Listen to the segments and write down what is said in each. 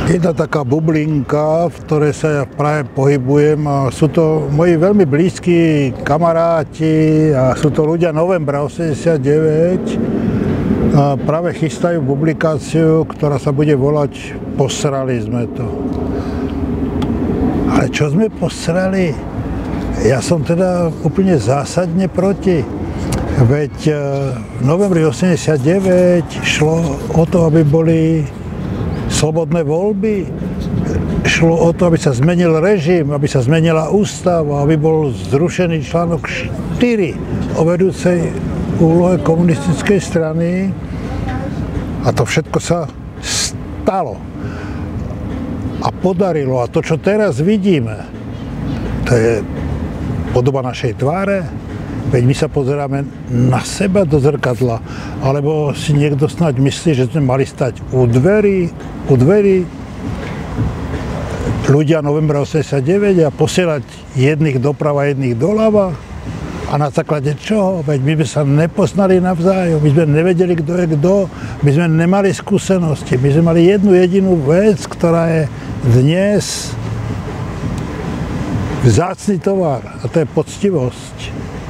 Jedna taká bublinka, v ktorej sa ja práve pohybujem, a sú to moji veľmi blízki kamaráti a sú to ľudia Novembra 89. A práve chystajú publikáciu, ktorá sa bude volať Posrali sme to. Ale čo sme posrali? Ja som teda úplne zásadne proti. Veď v novembri 89 šlo o to, aby boli slobodné voľby. Šlo o to, aby sa zmenil režim, aby sa zmenila ústava, aby bol zrušený článok 4 o vedúcej úlohe komunistickej strany. A to všetko sa stalo. A podarilo. A to, čo teraz vidíme, to je podoba našej tváre. Veď my sa pozeráme na seba do zrkadla. Alebo si niekto snáď myslí, že sme mali stať u dverí ľudia Novembra 89 a posielať jedných doprava, jedných doľava. A na základe čoho? Veď my sme sa nepoznali navzájom, my sme nevedeli, kto je kto, my sme nemali skúsenosti, my sme mali jednu jedinú vec, ktorá je dnes vzácny tovar, a to je poctivosť,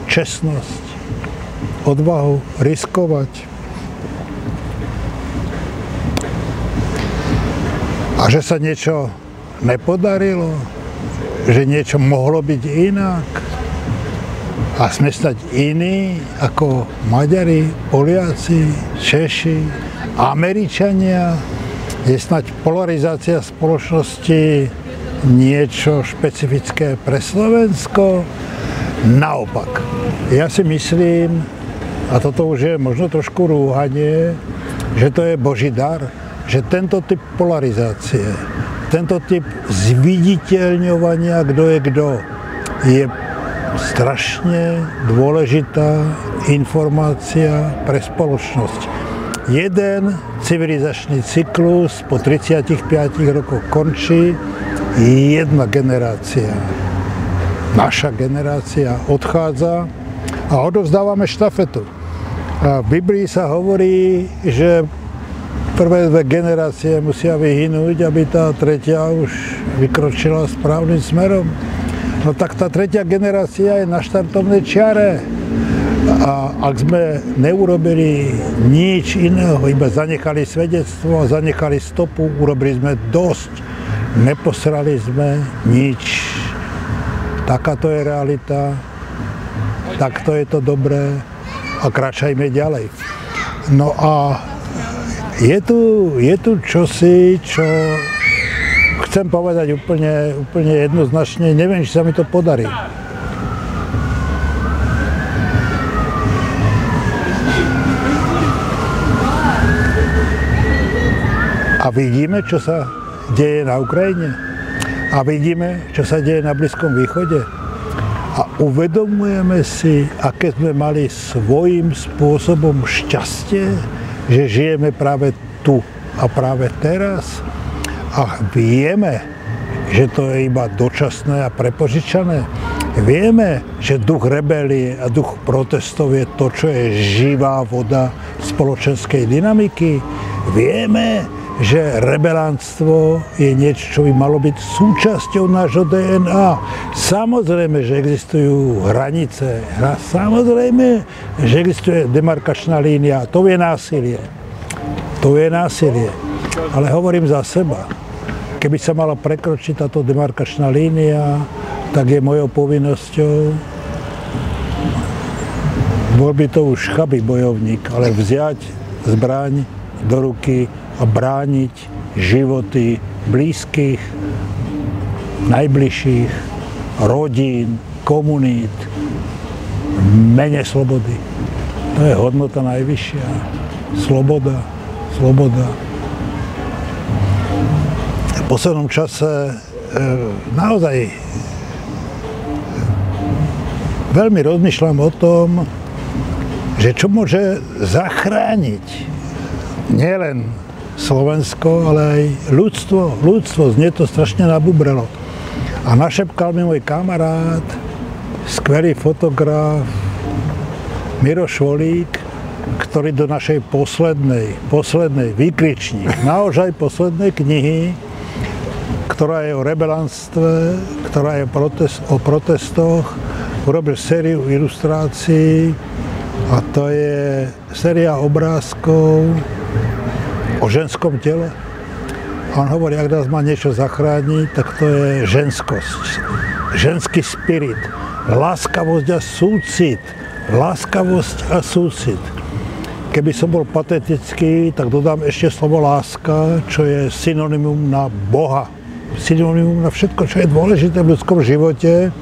čestnosť, odvahu riskovať. A že sa niečo nepodarilo, že niečo mohlo byť inak, a sme snať iní ako Maďari, Poliaci, Češi, Američania. Je snať polarizácia spoločnosti niečo špecifické pre Slovensko? Naopak. Ja si myslím, a toto už je možno trošku rúhanie, že to je Boží dar, že tento typ polarizácie, tento typ zviditeľňovania, kto je kto, je strašne dôležitá informácia pre spoločnosť. Jeden civilizačný cyklus po 35 rokoch končí, jedna generácia, naša generácia odchádza a odovzdávame štafetu. A v Biblii sa hovorí, že prvé dve generácie musia vyhynúť, aby tá tretia už vykročila správnym smerom. No tak tá tretia generácia je na štartovnej čiare. A ak sme neurobili nič iného, iba zanechali svedectvo, zanechali stopu, urobili sme dosť, neposrali sme nič. Takáto je realita, takto je to dobré a kráčajme ďalej. No a je tu čosi, čo chcem povedať úplne jednoznačne, neviem, či sa mi to podarí. A vidíme, čo sa deje na Ukrajine. A vidíme, čo sa deje na Blízkom východe. A uvedomujeme si, aké sme mali svojím spôsobom šťastie, že žijeme práve tu a práve teraz. A vieme, že to je iba dočasné a prepožičané. Vieme, že duch rebelie a duch protestov je to, čo je živá voda spoločenskej dynamiky. Vieme, že rebelantstvo je niečo, čo by malo byť súčasťou nášho DNA. Samozrejme, že existujú hranice. Samozrejme, že existuje demarkačná línia. To je násilie. To je násilie. Ale hovorím za seba. Keby sa mala prekročiť táto demarkačná línia, tak je mojou povinnosťou, bol by to už chabý bojovník, ale vziať zbraň do ruky a brániť životy blízkych, najbližších, rodín, komunít, v mene slobody. To je hodnota najvyššia. Sloboda, sloboda. V poslednom čase naozaj veľmi rozmýšľam o tom, že čo môže zachrániť nielen Slovensko, ale aj ľudstvo. Ľudstvo, znie to strašne nabubrelo. A našepkal mi môj kamarát, skvelý fotograf Miro Švolík, ktorý do našej poslednej výkričník, naozaj poslednej knihy ktorá je o rebelantstve, ktorá je o protestoch. Urobil sériu ilustrácií a to je séria obrázkov o ženskom tele. A on hovorí, ak nás má niečo zachrániť, tak to je ženskosť, ženský spirit, láskavosť a súcit. Láskavosť a súcit. Keby som bol patetický, tak dodám ešte slovo láska, čo je synonymum na Boha. Synonymum na všetko, čo je dôležité v ľudskom živote.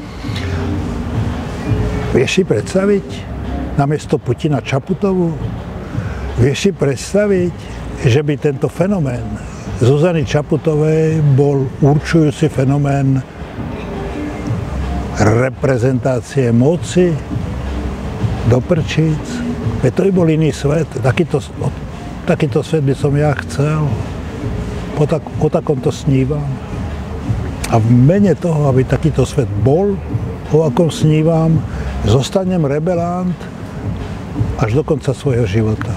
Vieš si predstaviť namiesto Putina Čaputovu? Vieš si predstaviť, že by tento fenomén Zuzany Čaputovej bol určujúci fenomén reprezentácie moci do prčíc? Veď to by bol iný svet. Takýto svet by som ja chcel. O takomto snívam. A v mene toho, aby takýto svet bol, o akom snívam, zostanem rebelant až do konca svojho života.